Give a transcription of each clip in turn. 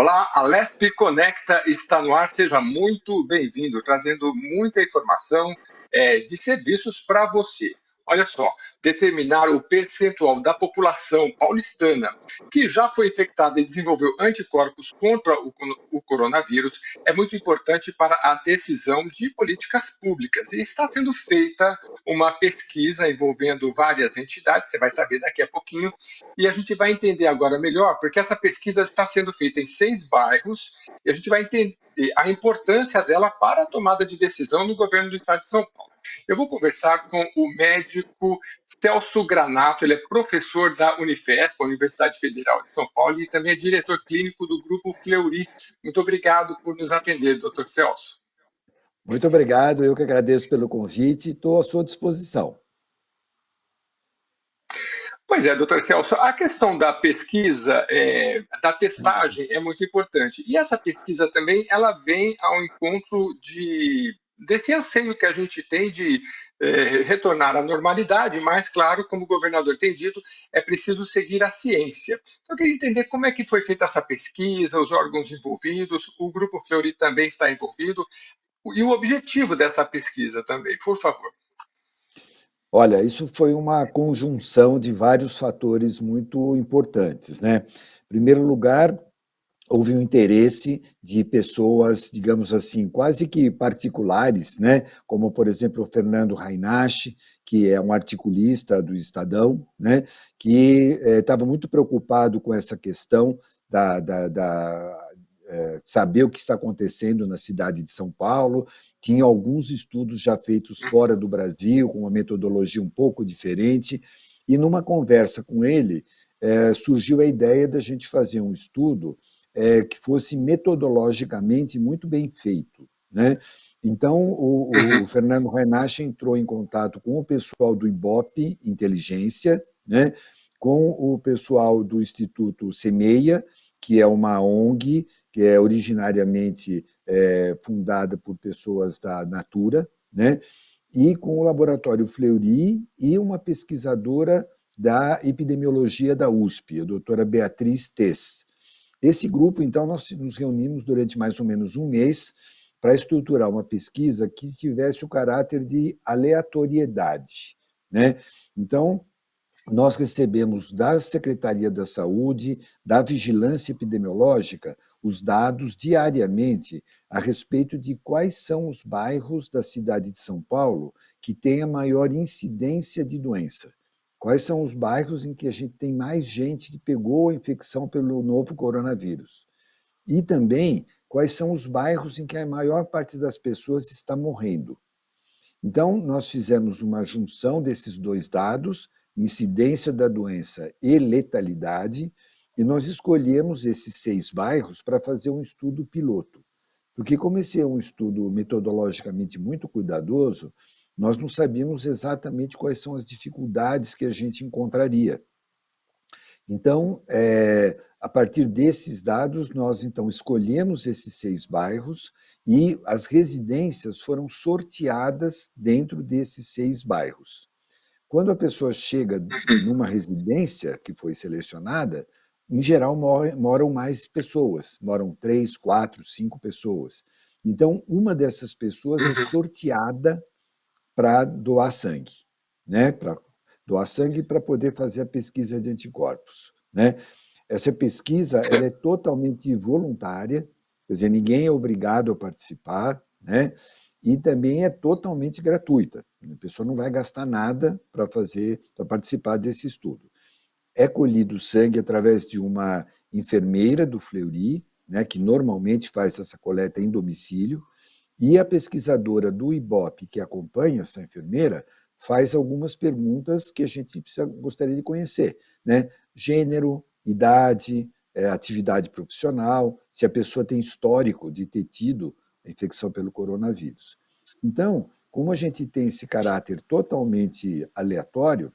Olá, a Lesp Conecta está no ar, seja muito bem-vindo, trazendo muita informação de serviços para você. Olha só, determinar o percentual da população paulistana que já foi infectada e desenvolveu anticorpos contra o coronavírus é muito importante para a decisão de políticas públicas. E está sendo feita uma pesquisa envolvendo várias entidades, você vai saber daqui a pouquinho, e a gente vai entender agora melhor, porque essa pesquisa está sendo feita em 6 bairros, e a gente vai entender a importância dela para a tomada de decisão no governo do estado de São Paulo. Eu vou conversar com o médico Celso Granato, ele é professor da Unifesp, a Universidade Federal de São Paulo, e também é diretor clínico do Grupo Fleury. Muito obrigado por nos atender, doutor Celso. Muito obrigado, eu que agradeço pelo convite e estou à sua disposição. Pois é, doutor Celso, a questão da pesquisa, da testagem é muito importante. E essa pesquisa também, ela vem ao encontro desse anseio que a gente tem de retornar à normalidade, mas, claro, como o governador tem dito, é preciso seguir a ciência. Então, eu queria entender como é que foi feita essa pesquisa, os órgãos envolvidos, o Grupo Fleury também está envolvido, e o objetivo dessa pesquisa também, por favor. Olha, isso foi uma conjunção de vários fatores muito importantes, né? Em primeiro lugar, houve um interesse de pessoas, digamos assim, quase que particulares, né? Como, por exemplo, o Fernando Rainachi, que é um articulista do Estadão, né? Que estava muito preocupado com essa questão saber o que está acontecendo na cidade de São Paulo. Tinha alguns estudos já feitos fora do Brasil, com uma metodologia um pouco diferente, e numa conversa com ele, surgiu a ideia da gente fazer um estudo que fosse metodologicamente muito bem feito, né? Então, o Fernando Renache entrou em contato com o pessoal do Ibope Inteligência, né? Com o pessoal do Instituto Semeia, que é uma ONG que é originariamente fundada por pessoas da Natura, né? E com o Laboratório Fleury e uma pesquisadora da epidemiologia da USP, a doutora Beatriz Tess. Esse grupo, então, nós nos reunimos durante mais ou menos um mês para estruturar uma pesquisa que tivesse o caráter de aleatoriedade, né? Então, nós recebemos da Secretaria da Saúde, da Vigilância Epidemiológica, os dados diariamente a respeito de quais são os bairros da cidade de São Paulo que têm a maior incidência de doença. Quais são os bairros em que a gente tem mais gente que pegou a infecção pelo novo coronavírus? E também quais são os bairros em que a maior parte das pessoas está morrendo. Então, nós fizemos uma junção desses dois dados, incidência da doença e letalidade, e nós escolhemos esses 6 bairros para fazer um estudo piloto. Porque, como esse é um estudo metodologicamente muito cuidadoso, nós não sabíamos exatamente quais são as dificuldades que a gente encontraria. Então, a partir desses dados, nós então escolhemos esses 6 bairros e as residências foram sorteadas dentro desses 6 bairros. Quando a pessoa chega numa residência que foi selecionada, em geral moram mais pessoas, moram 3, 4, 5 pessoas. Então, uma dessas pessoas é sorteada para doar sangue, né? Para doar sangue para poder fazer a pesquisa de anticorpos, né? Essa pesquisa ela é totalmente voluntária, quer dizer, ninguém é obrigado a participar, né? E também é totalmente gratuita. A pessoa não vai gastar nada para participar desse estudo. É colhido sangue através de uma enfermeira do Fleury, né, que normalmente faz essa coleta em domicílio, e a pesquisadora do Ibope, que acompanha essa enfermeira, faz algumas perguntas que a gente gostaria de conhecer, né? Gênero, idade, atividade profissional, se a pessoa tem histórico de ter tido a infecção pelo coronavírus. Então, como a gente tem esse caráter totalmente aleatório,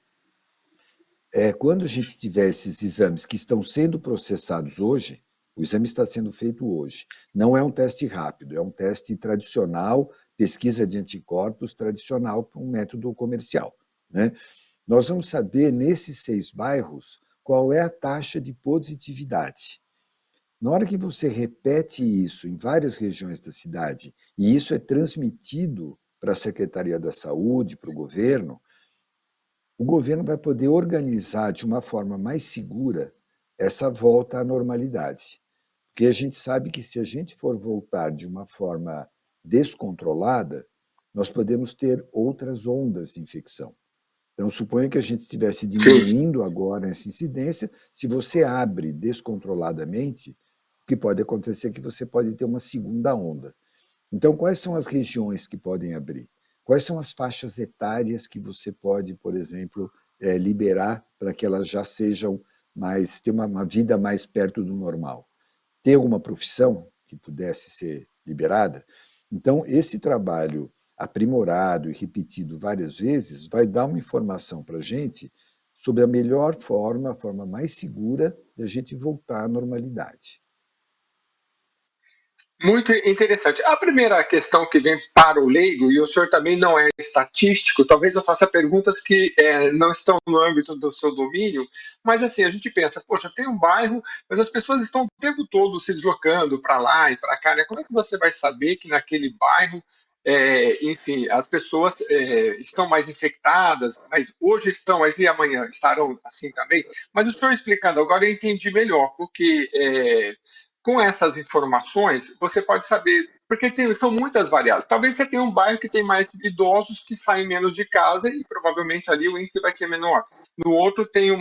quando a gente tiver esses exames que estão sendo processados hoje, o exame está sendo feito hoje. Não é um teste rápido, é um teste tradicional, pesquisa de anticorpos tradicional para um método comercial, né? Nós vamos saber, nesses 6 bairros, qual é a taxa de positividade. Na hora que você repete isso em várias regiões da cidade, e isso é transmitido para a Secretaria da Saúde, para o governo vai poder organizar de uma forma mais segura essa volta à normalidade. Porque a gente sabe que se a gente for voltar de uma forma descontrolada, nós podemos ter outras ondas de infecção. Então, suponha que a gente estivesse Sim. diminuindo agora essa incidência, se você abre descontroladamente, o que pode acontecer é que você pode ter uma segunda onda. Então, quais são as regiões que podem abrir? Quais são as faixas etárias que você pode, por exemplo, liberar para que elas já sejam mais, ter uma vida mais perto do normal? Ter alguma profissão que pudesse ser liberada? Então, esse trabalho aprimorado e repetido várias vezes vai dar uma informação para a gente sobre a melhor forma, a forma mais segura de a gente voltar à normalidade. Muito interessante. A primeira questão que vem para o leigo, e o senhor também não é estatístico, talvez eu faça perguntas que não estão no âmbito do seu domínio, mas assim, a gente pensa, poxa, tem um bairro, mas as pessoas estão o tempo todo se deslocando para lá e para cá, né? Como é que você vai saber que naquele bairro, enfim, as pessoas estão mais infectadas, mas hoje estão, mas e amanhã estarão assim também? Mas o senhor explicando agora eu entendi melhor, porque com essas informações, você pode saber, porque são muitas variáveis. Talvez você tenha um bairro que tem mais idosos que saem menos de casa e provavelmente ali o índice vai ser menor. No outro tem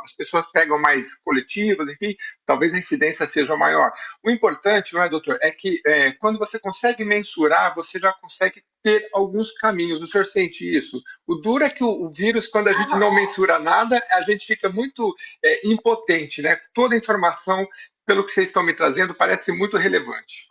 as pessoas pegam mais coletivas, enfim, talvez a incidência seja maior. O importante, não é, doutor, é que quando você consegue mensurar, você já consegue ter alguns caminhos. O senhor sente isso? O duro é que o vírus, quando a gente não mensura nada, a gente fica muito impotente, né? Toda a informação pelo que vocês estão me trazendo, parece muito relevante.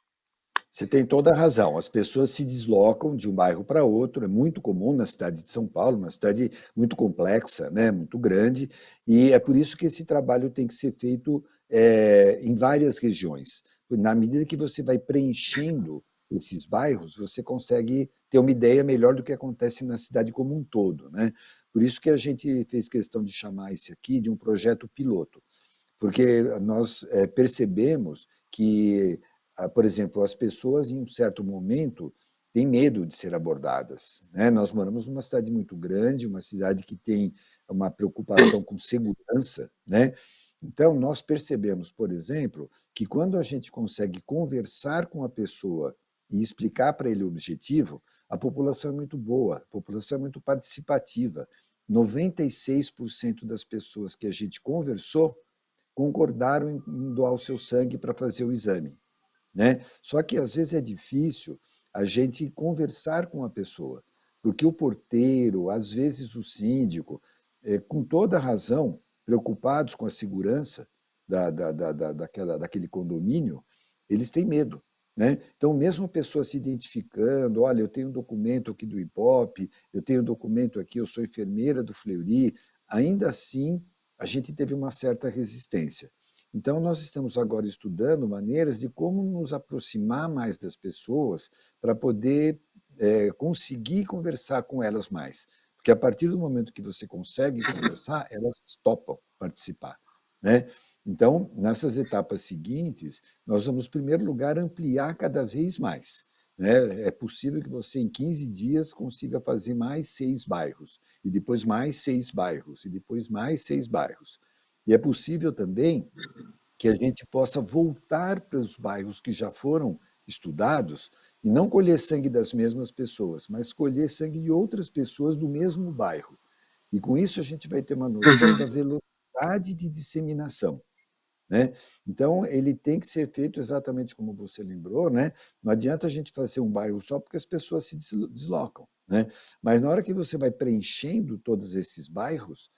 Você tem toda a razão. As pessoas se deslocam de um bairro para outro, é muito comum na cidade de São Paulo, uma cidade muito complexa, né, muito grande, e é por isso que esse trabalho tem que ser feito em várias regiões. Na medida que você vai preenchendo esses bairros, você consegue ter uma ideia melhor do que acontece na cidade como um todo, né? Por isso que a gente fez questão de chamar esse aqui de um projeto piloto, porque nós percebemos que, por exemplo, as pessoas em um certo momento têm medo de ser abordadas, né? Nós moramos numa cidade muito grande, uma cidade que tem uma preocupação com segurança, né? Então, nós percebemos, por exemplo, que quando a gente consegue conversar com a pessoa e explicar para ele o objetivo, a população é muito boa, a população é muito participativa. 96% das pessoas que a gente conversou concordaram em doar o seu sangue para fazer o exame, né? Só que às vezes é difícil a gente conversar com a pessoa, porque o porteiro, às vezes o síndico, com toda razão, preocupados com a segurança daquele condomínio, eles têm medo, né? Então, mesmo a pessoa se identificando, olha, eu tenho um documento aqui do IPOP, eu tenho um documento aqui, eu sou enfermeira do Fleury, ainda assim a gente teve uma certa resistência. Então, nós estamos agora estudando maneiras de como nos aproximar mais das pessoas para poder conseguir conversar com elas mais. Porque a partir do momento que você consegue conversar, elas topam participar, né? Então, nessas etapas seguintes, nós vamos, em primeiro lugar, ampliar cada vez mais, né? É possível que você, em 15 dias, consiga fazer mais 6 bairros, e depois mais 6 bairros, e depois mais 6 bairros. E é possível também que a gente possa voltar para os bairros que já foram estudados e não colher sangue das mesmas pessoas, mas colher sangue de outras pessoas do mesmo bairro. E com isso a gente vai ter uma noção Uhum. da velocidade de disseminação, né? Então, ele tem que ser feito exatamente como você lembrou, né? Não adianta a gente fazer um bairro só porque as pessoas se deslocam, né? Mas na hora que você vai preenchendo todos esses bairros,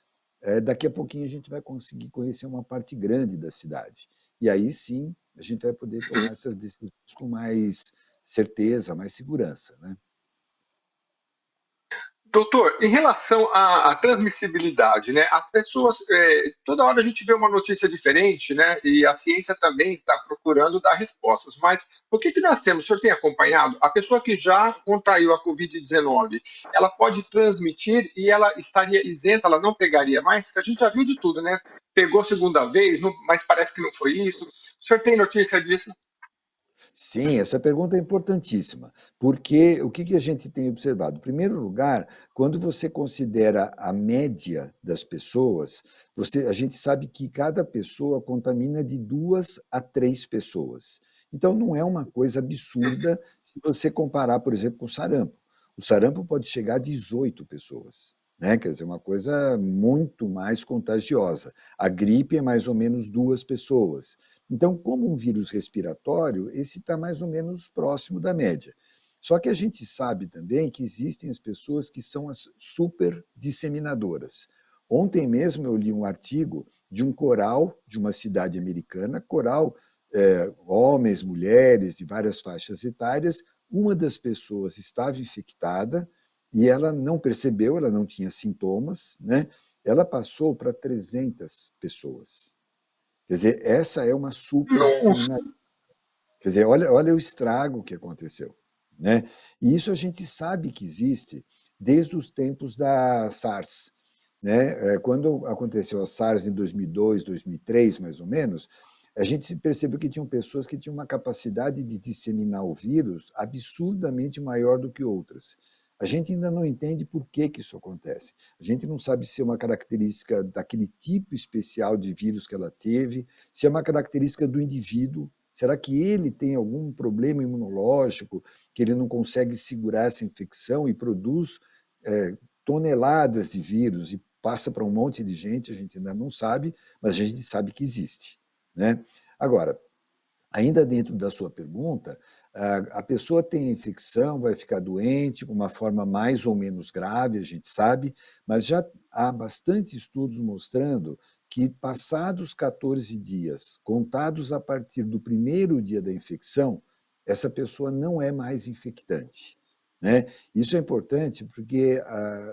daqui a pouquinho a gente vai conseguir conhecer uma parte grande da cidade. E aí sim, a gente vai poder tomar essas decisões com mais certeza, mais segurança, né? Doutor, em relação à transmissibilidade, né? As pessoas, toda hora a gente vê uma notícia diferente, né? E a ciência também está procurando dar respostas. Mas o que nós temos? O senhor tem acompanhado? A pessoa que já contraiu a Covid-19, ela pode transmitir e ela estaria isenta, ela não pegaria mais? Que a gente já viu de tudo, né? Pegou segunda vez, mas parece que não foi isso. O senhor tem notícia disso? Sim, essa pergunta é importantíssima, porque o que a gente tem observado? Em primeiro lugar, quando você considera a média das pessoas, a gente sabe que cada pessoa contamina de 2 a 3 pessoas. Então, não é uma coisa absurda se você comparar, por exemplo, com o sarampo. O sarampo pode chegar a 18 pessoas, né? Quer dizer, uma coisa muito mais contagiosa. A gripe é mais ou menos 2 pessoas. Então, como um vírus respiratório, esse está mais ou menos próximo da média. Só que a gente sabe também que existem as pessoas que são as super disseminadoras. Ontem mesmo eu li um artigo de um coral de uma cidade americana, coral, homens, mulheres, de várias faixas etárias. Uma das pessoas estava infectada e ela não percebeu, ela não tinha sintomas, né? Ela passou para 300 pessoas. Quer dizer, essa é uma super Nossa. disseminação. Quer dizer, olha o estrago que aconteceu, né? E isso a gente sabe que existe desde os tempos da SARS, né? Quando aconteceu a SARS em 2002, 2003, mais ou menos, a gente percebeu que tinham pessoas que tinham uma capacidade de disseminar o vírus absurdamente maior do que outras. A gente ainda não entende por que isso acontece. A gente não sabe se é uma característica daquele tipo especial de vírus que ela teve, se é uma característica do indivíduo. Será que ele tem algum problema imunológico, que ele não consegue segurar essa infecção e produz toneladas de vírus e passa para um monte de gente? A gente ainda não sabe, mas a gente sabe que existe, né? Agora, ainda dentro da sua pergunta, a pessoa tem a infecção, vai ficar doente, com uma forma mais ou menos grave, a gente sabe, mas já há bastante estudos mostrando que, passados 14 dias, contados a partir do primeiro dia da infecção, essa pessoa não é mais infectante, né? Isso é importante porque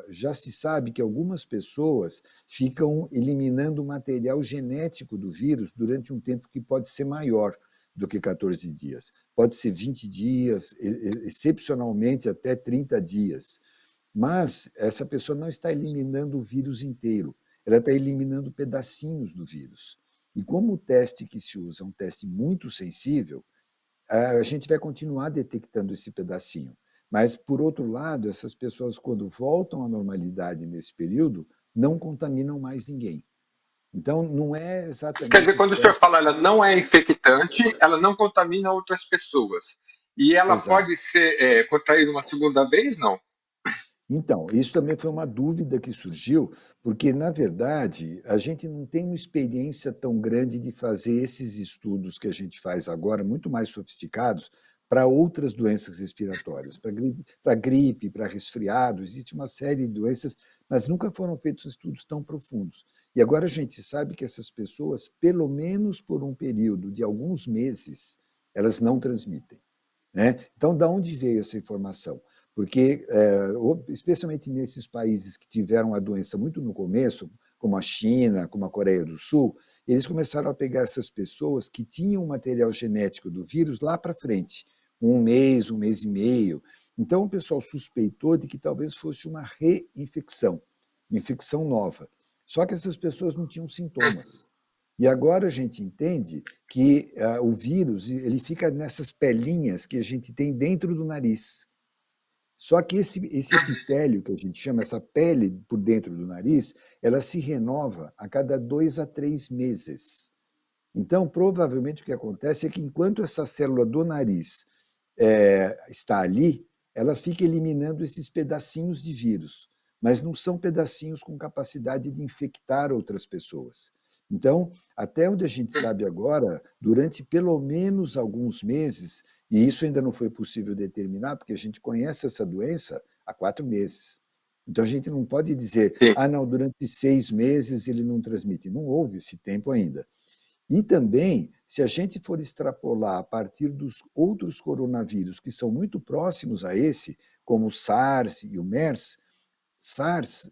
já se sabe que algumas pessoas ficam eliminando o material genético do vírus durante um tempo que pode ser maior do que 14 dias. Pode ser 20 dias, excepcionalmente até 30 dias. Mas essa pessoa não está eliminando o vírus inteiro, ela está eliminando pedacinhos do vírus. E como o teste que se usa é um teste muito sensível, a gente vai continuar detectando esse pedacinho. Mas, por outro lado, essas pessoas, quando voltam à normalidade nesse período, não contaminam mais ninguém. Então, não é Quer dizer, exatamente o quando o senhor teste fala ela não é infectante, ela não contamina outras pessoas. E ela exato. pode ser contraída uma segunda vez, não? Então, isso também foi uma dúvida que surgiu, porque, na verdade, a gente não tem uma experiência tão grande de fazer esses estudos que a gente faz agora, muito mais sofisticados, para outras doenças respiratórias, para gripe, para resfriado, existe uma série de doenças, mas nunca foram feitos estudos tão profundos. E agora a gente sabe que essas pessoas, pelo menos por um período de alguns meses, elas não transmitem, né? Então, da onde veio essa informação? Porque, especialmente nesses países que tiveram a doença muito no começo, como a China, como a Coreia do Sul, eles começaram a pegar essas pessoas que tinham o material genético do vírus lá para frente, um mês e meio. Então, o pessoal suspeitou de que talvez fosse uma reinfecção, uma infecção nova. Só que essas pessoas não tinham sintomas. E agora a gente entende que o vírus ele fica nessas pelinhas que a gente tem dentro do nariz. Só que esse epitélio que a gente chama, essa pele por dentro do nariz, ela se renova a cada 2 a 3 meses. Então, provavelmente o que acontece é que enquanto essa célula do nariz está ali, ela fica eliminando esses pedacinhos de vírus, mas não são pedacinhos com capacidade de infectar outras pessoas. Então, até onde a gente sabe agora, durante pelo menos alguns meses, e isso ainda não foi possível determinar, porque a gente conhece essa doença há 4 meses. Então, a gente não pode dizer, Sim. ah, não, durante 6 meses ele não transmite. Não houve esse tempo ainda. E também, se a gente for extrapolar a partir dos outros coronavírus que são muito próximos a esse, como o SARS e o MERS, SARS,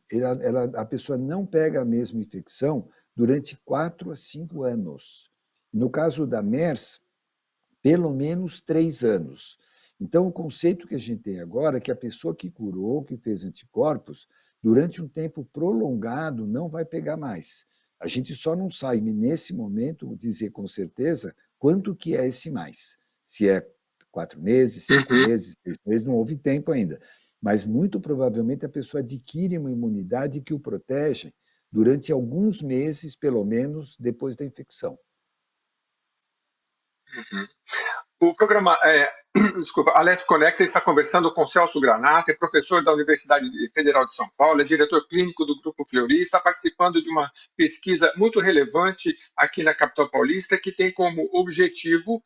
a pessoa não pega a mesma infecção durante 4 a 5 anos. No caso da MERS, pelo menos 3 anos. Então, o conceito que a gente tem agora é que a pessoa que curou, que fez anticorpos, durante um tempo prolongado não vai pegar mais. A gente só não sabe, nesse momento, dizer com certeza quanto que é esse mais. Se é 4 meses, 5 Uhum. meses, 6 meses, não houve tempo ainda. Mas, muito provavelmente, a pessoa adquire uma imunidade que o protege durante alguns meses, pelo menos, depois da infecção. Uhum. O programa, desculpa, Alerta Conecta está conversando com Celso Granata, é professor da Universidade Federal de São Paulo, é diretor clínico do Grupo Fleury, está participando de uma pesquisa muito relevante aqui na capital paulista, que tem como objetivo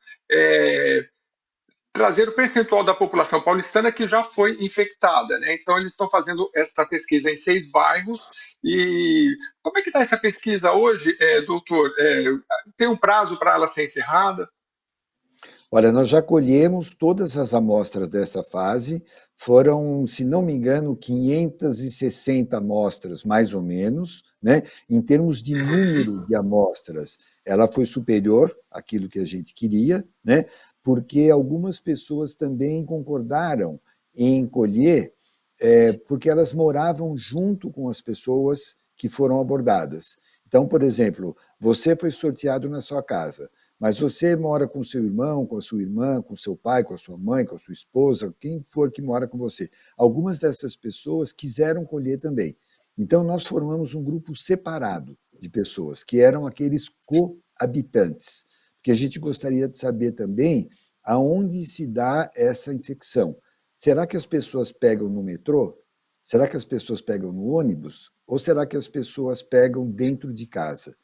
trazer o percentual da população paulistana que já foi infectada, né? Então, eles estão fazendo esta pesquisa em 6 bairros. E como é que está essa pesquisa hoje, doutor? Tem um prazo para ela ser encerrada? Olha, nós já colhemos todas as amostras dessa fase, foram, se não me engano, 560 amostras, mais ou menos, né? Em termos de número de amostras, ela foi superior àquilo que a gente queria, né? Porque algumas pessoas também concordaram em colher, porque elas moravam junto com as pessoas que foram abordadas. Então, por exemplo, você foi sorteado na sua casa, mas você mora com seu irmão, com a sua irmã, com seu pai, com a sua mãe, com a sua esposa, quem for que mora com você. Algumas dessas pessoas quiseram colher também. Então, nós formamos um grupo separado de pessoas, que eram aqueles cohabitantes, porque a gente gostaria de saber também aonde se dá essa infecção. Será que as pessoas pegam no metrô? Será que as pessoas pegam no ônibus? Ou será que as pessoas pegam dentro de casa?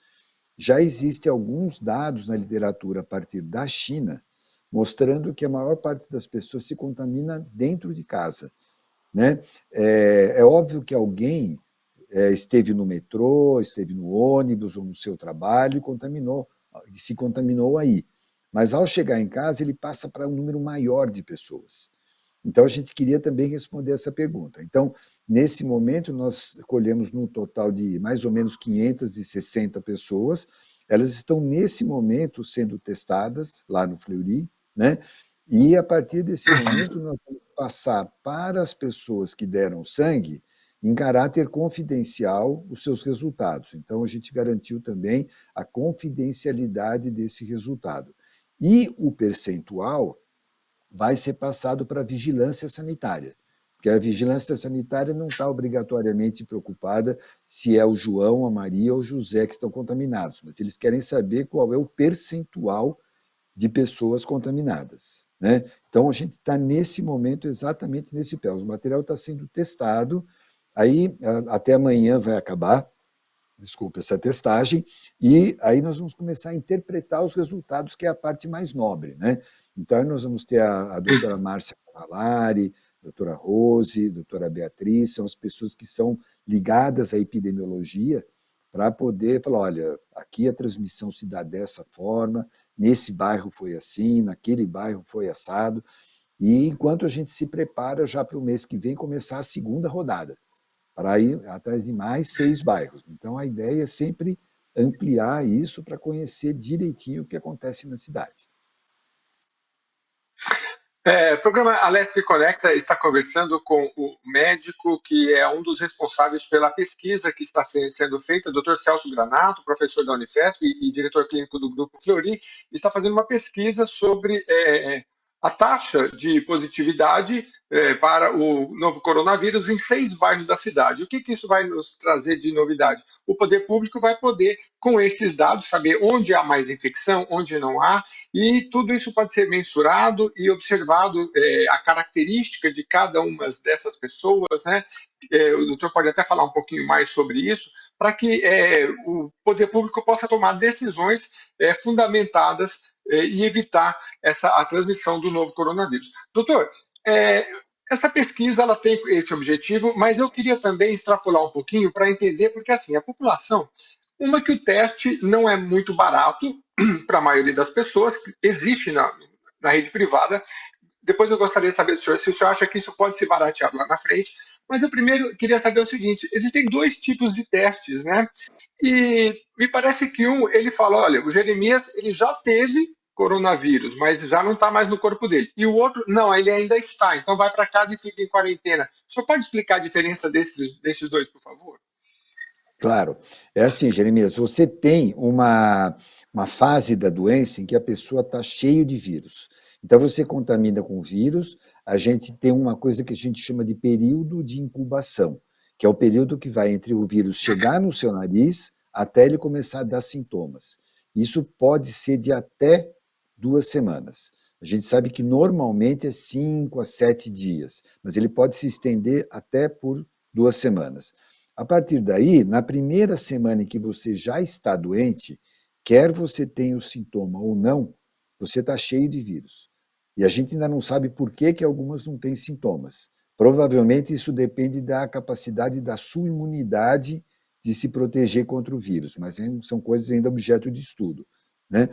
Já existem alguns dados na literatura a partir da China, mostrando que a maior parte das pessoas se contamina dentro de casa. Né? É óbvio que alguém esteve no metrô, esteve no ônibus ou no seu trabalho e se contaminou aí. Mas ao chegar em casa, ele passa para um número maior de pessoas. Então, a gente queria também responder essa pergunta. Então, nesse momento, nós colhemos num total de mais ou menos 560 pessoas. Elas estão, nesse momento, sendo testadas lá no Fleury, né? E, a partir desse momento, nós vamos passar para as pessoas que deram sangue, em caráter confidencial, os seus resultados. Então, a gente garantiu também a confidencialidade desse resultado. E o percentual vai ser passado para a vigilância sanitária, porque a vigilância sanitária não está obrigatoriamente preocupada se é o João, a Maria ou o José que estão contaminados, mas eles querem saber qual é o percentual de pessoas contaminadas. Né? Então, a gente está nesse momento exatamente nesse pé. O material está sendo testado, aí até amanhã vai acabar, desculpa, essa testagem, e aí nós vamos começar a interpretar os resultados, que é a parte mais nobre. Né? Então, nós vamos ter a doutora Márcia Cavalari, doutora Rose, doutora Beatriz, são as pessoas que são ligadas à epidemiologia, para poder falar, olha, aqui a transmissão se dá dessa forma, nesse bairro foi assim, naquele bairro foi assado, e enquanto a gente se prepara já para o mês que vem começar a segunda rodada, para ir atrás de mais 6 bairros. Então, a ideia é sempre ampliar isso para conhecer direitinho o que acontece na cidade. O programa Alesp Conecta está conversando com o médico que é um dos responsáveis pela pesquisa que está sendo feita, o Dr. Celso Granato, professor da Unifesp e diretor clínico do Grupo Fleury, está fazendo uma pesquisa sobre a taxa de positividade para o novo coronavírus em 6 bairros da cidade. O que isso vai nos trazer de novidade? O poder público vai poder, com esses dados, saber onde há mais infecção, onde não há, e tudo isso pode ser mensurado e observado a característica de cada uma dessas pessoas, né? O doutor pode até falar um pouquinho mais sobre isso, para que o poder público possa tomar decisões fundamentadas e evitar a transmissão do novo coronavírus. Doutor, essa pesquisa ela tem esse objetivo, mas eu queria também extrapolar um pouquinho para entender, porque assim, a população, uma que o teste não é muito barato para a maioria das pessoas, existe na rede privada. Depois eu gostaria de saber do senhor se o senhor acha que isso pode ser barateado lá na frente, Mas eu primeiro queria saber o seguinte: existem dois tipos de testes, né? E me parece que um, ele fala, olha, o Jeremias, ele já teve coronavírus, mas já não está mais no corpo dele. E o outro, não, ele ainda está, então vai para casa e fica em quarentena. O senhor pode explicar a diferença desses dois, por favor? Claro. É assim, Jeremias, você tem uma fase da doença em que a pessoa está cheio de vírus. Então, você contamina com vírus, a gente tem uma coisa que a gente chama de período de incubação, que é o período que vai entre o vírus chegar no seu nariz até ele começar a dar sintomas. Isso pode ser de até 2 semanas. A gente sabe que normalmente é 5 a 7 dias, mas ele pode se estender até por 2 semanas. A partir daí, na primeira semana em que você já está doente, quer você tenha o sintoma ou não, você está cheio de vírus. E a gente ainda não sabe por que, que algumas não têm sintomas. Provavelmente isso depende da capacidade da sua imunidade de se proteger contra o vírus, mas são coisas ainda objeto de estudo, né?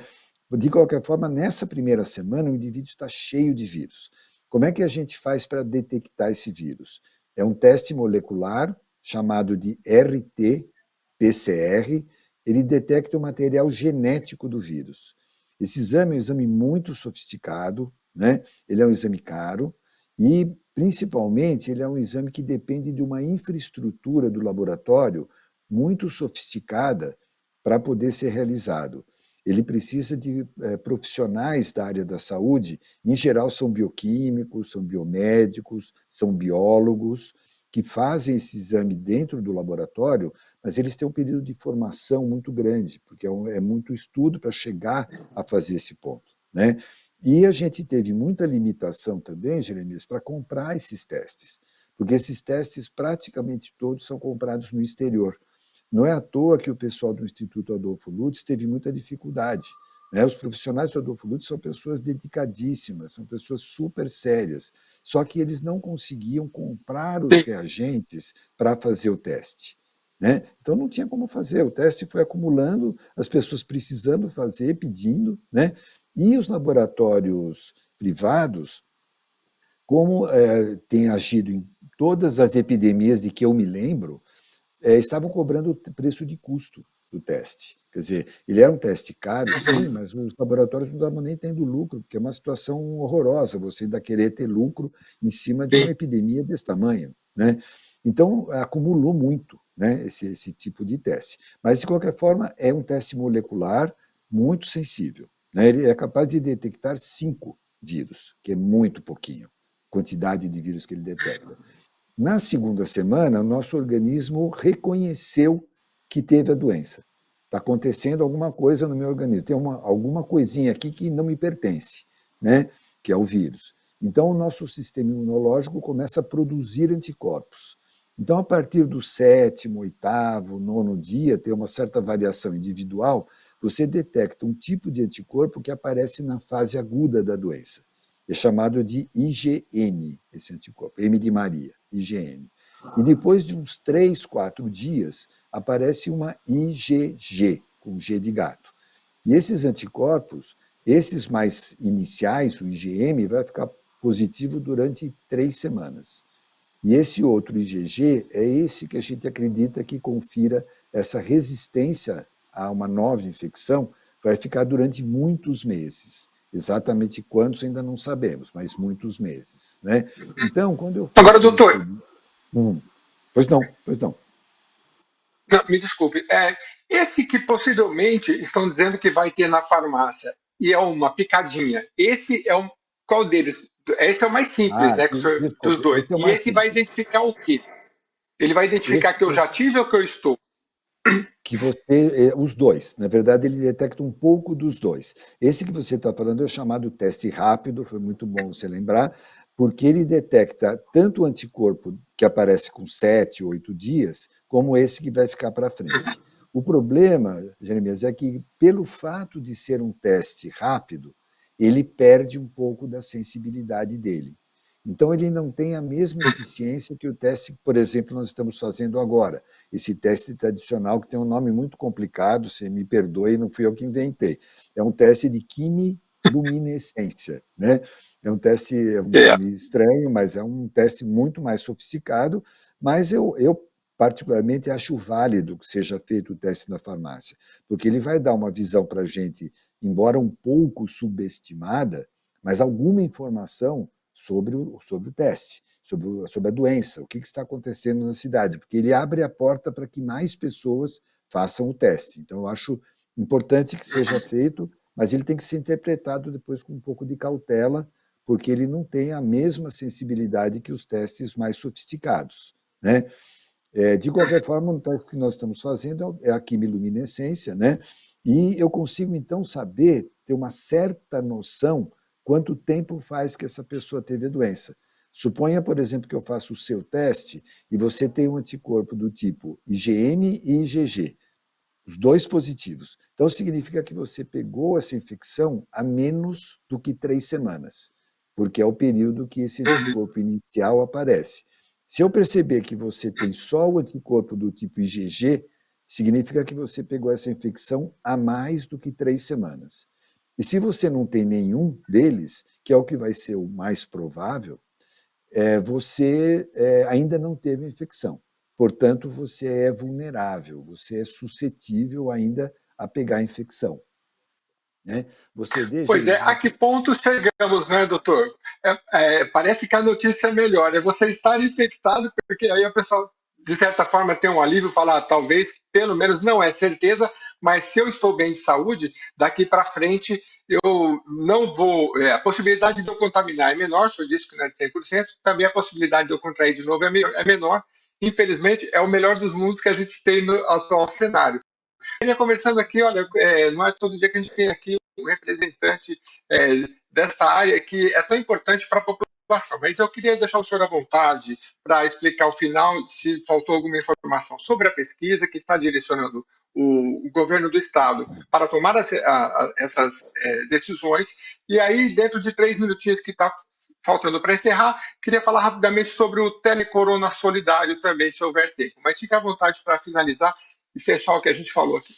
De qualquer forma, nessa primeira semana, o indivíduo está cheio de vírus. Como é que a gente faz para detectar esse vírus? É um teste molecular chamado de RT-PCR, ele detecta o material genético do vírus. Esse exame é um exame muito sofisticado, né? Ele é um exame caro e, principalmente, ele é um exame que depende de uma infraestrutura do laboratório muito sofisticada para poder ser realizado. Ele precisa de profissionais da área da saúde, em geral são bioquímicos, são biomédicos, são biólogos, que fazem esse exame dentro do laboratório, mas eles têm um período de formação muito grande, porque é muito estudo para chegar a fazer esse ponto, né? E a gente teve muita limitação também, Jeremias, para comprar esses testes, porque esses testes praticamente todos são comprados no exterior. Não é à toa que o pessoal do Instituto Adolfo Lutz teve muita dificuldade, né? Os profissionais do Adolfo Lutz são pessoas dedicadíssimas, são pessoas super sérias, só que eles não conseguiam comprar os Sim. reagentes para fazer o teste, né? Então não tinha como fazer, o teste foi acumulando, as pessoas precisando fazer, pedindo, né? E os laboratórios privados, como tem agido em todas as epidemias de que eu me lembro, estavam cobrando o preço de custo do teste. Quer dizer, ele era um teste caro, sim, mas os laboratórios não estavam nem tendo lucro, porque é uma situação horrorosa você ainda querer ter lucro em cima de uma Sim. epidemia desse tamanho, né? Então, acumulou muito, né, esse tipo de teste. Mas, de qualquer forma, é um teste molecular muito sensível, né? Ele é capaz de detectar 5 vírus, que é muito pouquinho, quantidade de vírus que ele detecta. Na segunda semana, o nosso organismo reconheceu que teve a doença. Está acontecendo alguma coisa no meu organismo, tem alguma coisinha aqui que não me pertence, né? Que é o vírus. Então, o nosso sistema imunológico começa a produzir anticorpos. Então, a partir do sétimo, oitavo, nono dia, tem uma certa variação individual, você detecta um tipo de anticorpo que aparece na fase aguda da doença. É chamado de IgM, esse anticorpo, M de Maria, IgM. E depois de uns 3, 4 dias, aparece uma IgG, com G de gato. E esses anticorpos, esses mais iniciais, o IgM, vai ficar positivo durante 3 semanas. E esse outro IgG é esse que a gente acredita que confira essa resistência a uma nova infecção, vai ficar durante muitos meses. Exatamente quantos ainda não sabemos, mas muitos meses, né? Então, quando eu Agora, fiz um doutor, estudo... Pois não, pois não. não, me desculpe, esse que possivelmente estão dizendo que vai ter na farmácia e é uma picadinha, esse é um. Qual deles? Esse é o mais simples, né? Dos Desculpa, dois. esse é o E mais esse vai simples. identificar o quê? Ele vai identificar Esse que eu já tive ou que eu estou? que você, os dois, na verdade, ele detecta um pouco dos dois. Esse que você está falando é o chamado teste rápido, foi muito bom você lembrar, porque ele detecta tanto o anticorpo que aparece com 7, 8 dias, como esse que vai ficar para frente. O problema, Jeremias, é que pelo fato de ser um teste rápido, ele perde um pouco da sensibilidade dele. Então, ele não tem a mesma eficiência que o teste que, por exemplo, nós estamos fazendo agora, esse teste tradicional que tem um nome muito complicado, você me perdoe, não fui eu que inventei. É um teste de quimiluminescência, né? É um teste, é um É. nome estranho, mas é um teste muito mais sofisticado, mas eu particularmente acho válido que seja feito o teste na farmácia, porque ele vai dar uma visão para a gente, embora um pouco subestimada, mas alguma informação sobre o teste, sobre a doença, o que está acontecendo na cidade, porque ele abre a porta para que mais pessoas façam o teste. Então, eu acho importante que seja Uhum. feito, mas ele tem que ser interpretado depois com um pouco de cautela, porque ele não tem a mesma sensibilidade que os testes mais sofisticados, né? De qualquer forma, o teste que nós estamos fazendo é a quimiluminescência, né? E eu consigo, então, saber, ter uma certa noção quanto tempo faz que essa pessoa teve a doença. Suponha, por exemplo, que eu faço o seu teste e você tem um anticorpo do tipo IgM e IgG, os dois positivos. Então, significa que você pegou essa infecção há menos do que 3 semanas, porque é o período que esse Uhum. anticorpo inicial aparece. Se eu perceber que você tem só o anticorpo do tipo IgG, significa que você pegou essa infecção há mais do que 3 semanas. E se você não tem nenhum deles, que é o que vai ser o mais provável, você ainda não teve infecção. Portanto, você é vulnerável, você é suscetível ainda a pegar a infecção. Né? Você vê, Pois é, Gerezinho, a que que ponto chegamos, né, doutor? Parece que a notícia é melhor, é você estar infectado, porque aí a pessoa, de certa forma, tem um alívio, falar, talvez, pelo menos não é certeza, mas se eu estou bem de saúde, daqui para frente eu não vou. A possibilidade de eu contaminar é menor, o senhor disse que não é de 100%, também a possibilidade de eu contrair de novo é menor. Infelizmente, é o melhor dos mundos que a gente tem no atual cenário. Vinha conversando aqui, olha, não é todo dia que a gente tem aqui um representante desta área que é tão importante para a população, mas eu queria deixar o senhor à vontade para explicar ao final se faltou alguma informação sobre a pesquisa que está direcionando o governo do estado para tomar essas decisões. E aí, dentro de 3 minutinhos que está faltando para encerrar, queria falar rapidamente sobre o Telecorona Solidário também, se houver tempo. Mas fique à vontade para finalizar e fechar o que a gente falou aqui.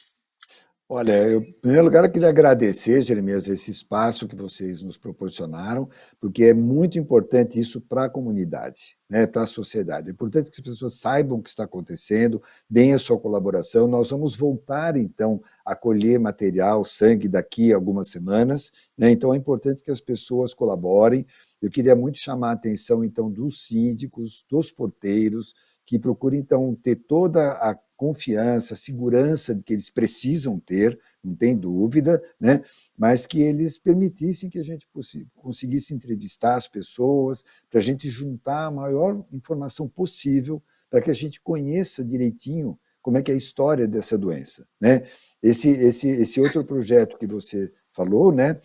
olha, em primeiro lugar, eu queria agradecer, Jeremias, esse espaço que vocês nos proporcionaram, porque é muito importante isso para a comunidade, né, para a sociedade. É importante que as pessoas saibam o que está acontecendo, deem a sua colaboração. Nós vamos voltar, então, a colher material, sangue, daqui a algumas semanas, né? Então, é importante que as pessoas colaborem. Eu queria muito chamar a atenção, então, dos síndicos, dos porteiros, que procurem, então, ter toda a confiança, a segurança de que eles precisam ter, não tem dúvida, né? Mas que eles permitissem que a gente conseguisse entrevistar as pessoas, para a gente juntar a maior informação possível, para que a gente conheça direitinho como é que é a história dessa doença, né? Esse outro projeto que você falou, né,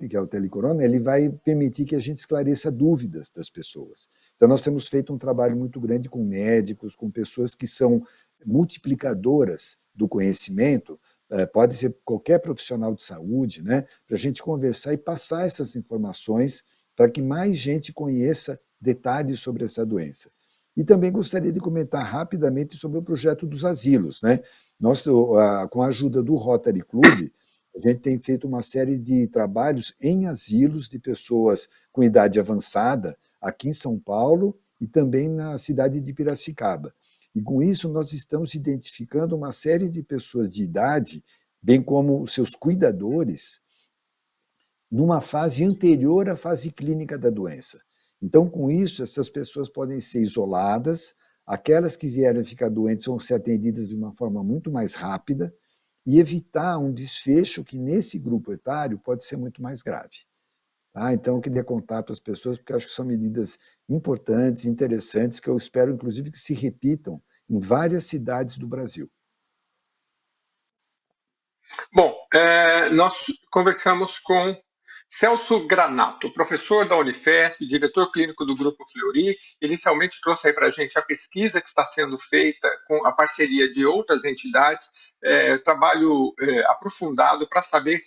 que é o Telecorona, ele vai permitir que a gente esclareça dúvidas das pessoas. Então, nós temos feito um trabalho muito grande com médicos, com pessoas que são multiplicadoras do conhecimento, pode ser qualquer profissional de saúde, né, para a gente conversar e passar essas informações para que mais gente conheça detalhes sobre essa doença. E também gostaria de comentar rapidamente sobre o projeto dos asilos, né? Nós, com a ajuda do Rotary Club, a gente tem feito uma série de trabalhos em asilos de pessoas com idade avançada, aqui em São Paulo e também na cidade de Piracicaba. E com isso nós estamos identificando uma série de pessoas de idade, bem como os seus cuidadores, numa fase anterior à fase clínica da doença. Então, com isso, essas pessoas podem ser isoladas, aquelas que vierem ficar doentes vão ser atendidas de uma forma muito mais rápida e evitar um desfecho que, nesse grupo etário, pode ser muito mais grave. Tá? Então, eu queria contar para as pessoas, porque eu acho que são medidas importantes, interessantes, que eu espero, inclusive, que se repitam em várias cidades do Brasil. Bom, nós conversamos com Celso Granato, professor da Unifesp, diretor clínico do Grupo Fleury. Inicialmente trouxe aí para a gente a pesquisa que está sendo feita com a parceria de outras entidades, trabalho aprofundado para saber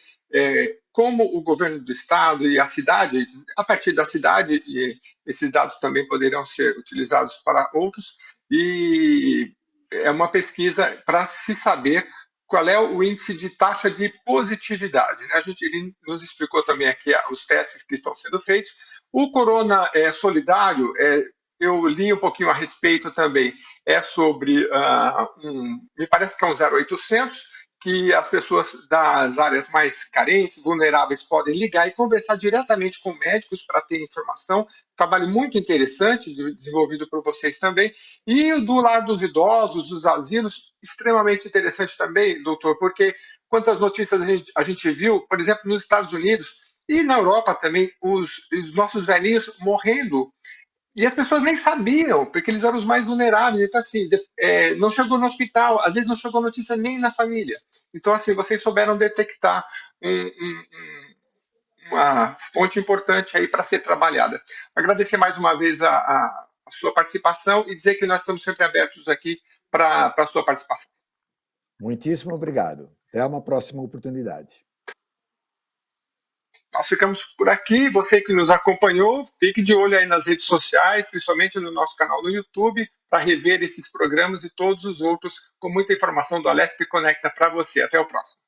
como o governo do estado e a cidade, a partir da cidade, e esses dados também poderão ser utilizados para outros, e é uma pesquisa para se saber qual é o índice de taxa de positividade. Né? Ele nos explicou também aqui os testes que estão sendo feitos. O Corona Solidário, eu li um pouquinho a respeito também, é sobre, me parece que é um 0800, que as pessoas das áreas mais carentes, vulneráveis, podem ligar e conversar diretamente com médicos para ter informação. Trabalho muito interessante, desenvolvido por vocês também. E o do lar dos idosos, dos asilos, extremamente interessante também, doutor, porque quantas notícias a gente viu, por exemplo, nos Estados Unidos e na Europa também, os nossos velhinhos morrendo e as pessoas nem sabiam, porque eles eram os mais vulneráveis. Então, assim, não chegou no hospital, às vezes não chegou notícia nem na família. Então, assim, vocês souberam detectar uma fonte importante aí para ser trabalhada. Agradecer mais uma vez a sua participação e dizer que nós estamos sempre abertos aqui para a sua participação. Muitíssimo obrigado. Até uma próxima oportunidade. Nós ficamos por aqui. Você que nos acompanhou, fique de olho aí nas redes sociais, principalmente no nosso canal no YouTube, para rever esses programas e todos os outros com muita informação do Alesp Conecta para você. Até o próximo.